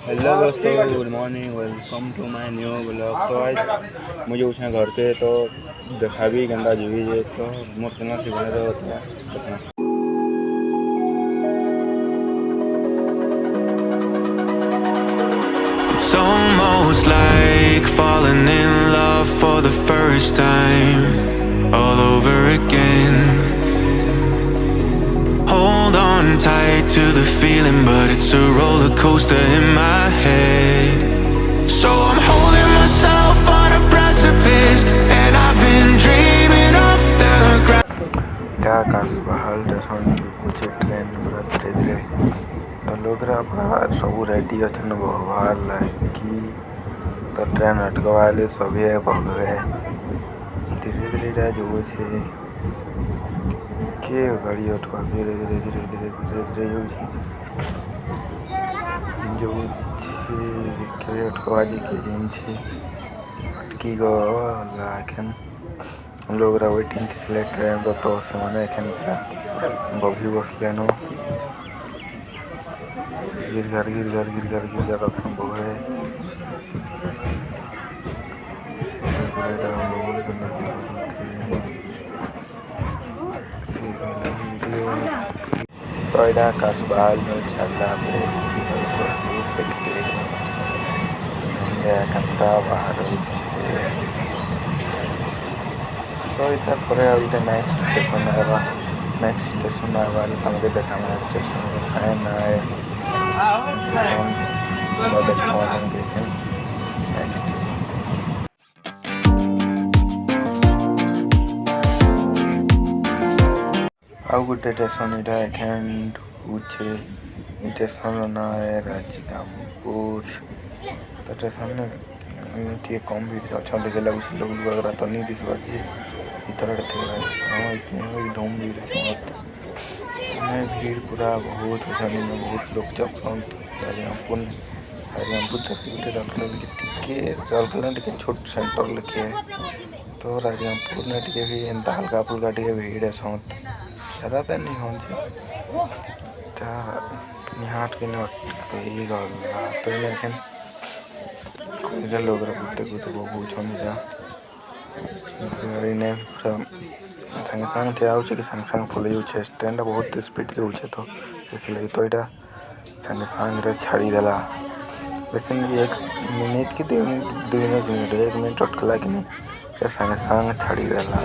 Hello दोस्तों, good morning, welcome to my new blog. तो आज मुझे उठे घर के तो देखा भी गंदा जीवी है तो मोर चैनल से बने रहो तो It's almost like falling in love for the first time all over again. Hold on tight to the feeling, but it's a roller coaster in my head. So I'm holding myself on a precipice, and I've been dreaming off the ground. क्या काश बहाल कुछ train पूरा धीरे धीरे तो लोग पूरा सब रेडी अच्छे बाहर लागी तो ट्रेन अटकवाले सभी भगवे धीरे धीरे जो के गाड़ी अटका धीरे धीरे धीरे धीरे धीरे धीरे जो अटकवा के अटकी गन लोग वेटिंग थे ट्रेन तो से बगी बसले न गिरगार गिरगार गिरगार गिरगार रखन बगे तो यहाँ कस्बाल में चला कंता बाहर तो इधर पर इधर नेक्स्ट स्टेशन आएगा नेक्स्ट स्टेशन आएगा तुमके देखा स्टेशन कहीं ना है स्टेशन देखा तुमके नेक्स्ट स्टेशन आउ गोटे स्टेशन यहाँ होचे स्टेशन ना है राजगामपुर तो स्टेशन टे कम भीड़ अच्छा देखे लगुच लोग वगैरह तो नहीं दिस बाजी इतर हाँ इतनी धूम भीड़ है भीड़ पूरा बहुत अच्छा बहुत लोग चौकसन राजगामपुर राजगामपुर टे छोट सेंटर लिखे तो राजगामपुर ने टे भी एंता हल्का फुल्का टे भीड़ है सौत ज़्यादा तो नहीं हो निहाट के गल तो इन्हें कोई लोग कूदते कूदते बहुत इन्हें पूरा संगे संग ठिया हो कि संगे संग फुल जाऊे ट्रेन बहुत स्पीड जाऊे तो इसलिए तो यहाँ संगे संग छाड़ी देला वैसे एक मिनट कि 1 मिनट अटकला कि नहीं संगे संग छाड़ी देला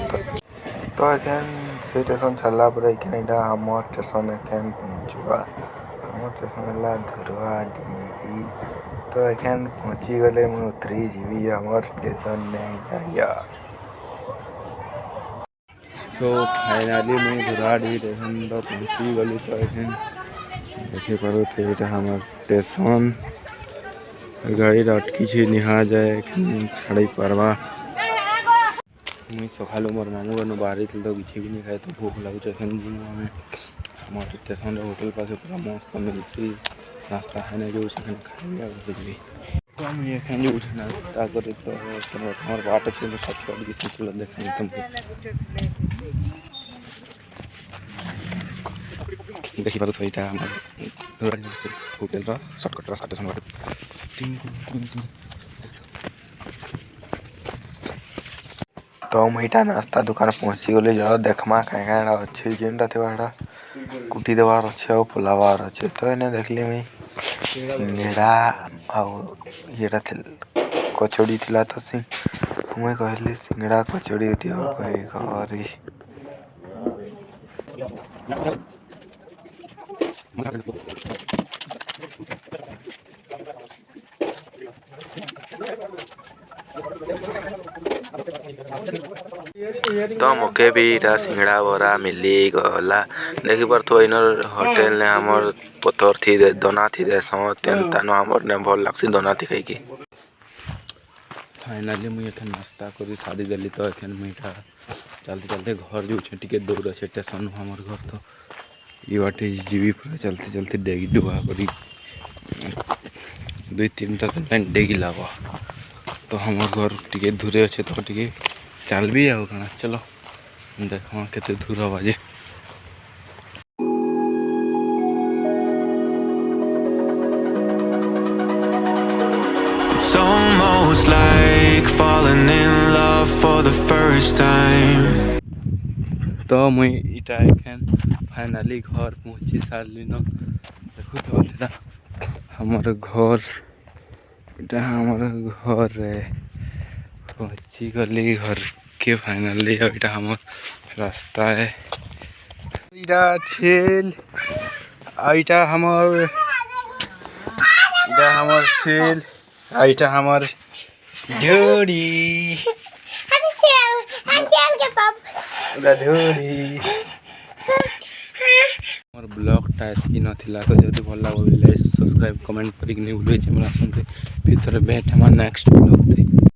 तो एखन से स्टेशन छाड़ा पर आम स्टेशन एखन पहुँचवा आम स्टेशन है धुरवाडी तो एखन पहुँची गले मुझे उतरी जीवी आम स्टेशन नहीं जाइया सो फाइनाली मुझे धुरवाडी स्टेशन तो पहुँची गली तो एखन देखे पारो थे हमार स्टेशन गाड़ी अटकी निहा जाए छाड़ी पारवा मुझे सका मोर मामू घर बाहरी थी तो किसी भी नहीं खाए तो भूख लगुच हमें हमारे स्टेशन होटल पास पूरा मस्त मिलसी नाश्ता खाने जो खाई तो मुझे एखन जो नाश्ता कर तो हमारे बाट अच्छे शॉर्टकट किसी चलो देखा तुम देखी पारो यहाँ होटेल शॉर्टकट स्टेशन तो मुझे नाश्ता दुकान पहुँची गली जब देखमा कहीं अच्छे जेनटा थोड़ा कुटी देवार अच्छे और फुलावार अच्छे तो इन्हें देखली मुई सिंगड़ा ये कचौड़ी थिला तो मुई कहली सिंगड़ा कचौड़ी दियो कही करी तो मके भी सिंगड़ा बरा मिली गला देखी पर तो इन होटेल ने हमर पथर थी दे दोना थी दे तेनता हमर ने भल लगसी दोना थी खाई फाइनाली मुझे एखन नाश्ता करी सारी देली तो एखन मुझा चलते चलते घर जो टे दूर अच्छे स्टेशन हमर घर तो ये बाटे जीवी पूरा चलते चलते डेगी डुबा करी 2-3टा लाइन डेगी लगा तो हमर घर टे दूरे अच्छे तो टे चल भी आओ चलो देख के दूर बाजे It's almost like falling in love for the first time. तो मुई इटा एखन फाइनाली घर पहुँची सारलिन देखु तो एटा हमर घर इटा हमर घर रे पहुँची गली घर के फाइनाली इटा हमर रास्ता है इटा छेल इटा हमर छेल इटा हमर ढोरी मोर ब्लॉगटा एति नथिला तो जदि भल लागले सब्सक्राइब कमेंट करिक नहीं भूलिए चैनल आसंते फिर थोड़े भेट हमार नेक्स्ट ब्लॉग दे।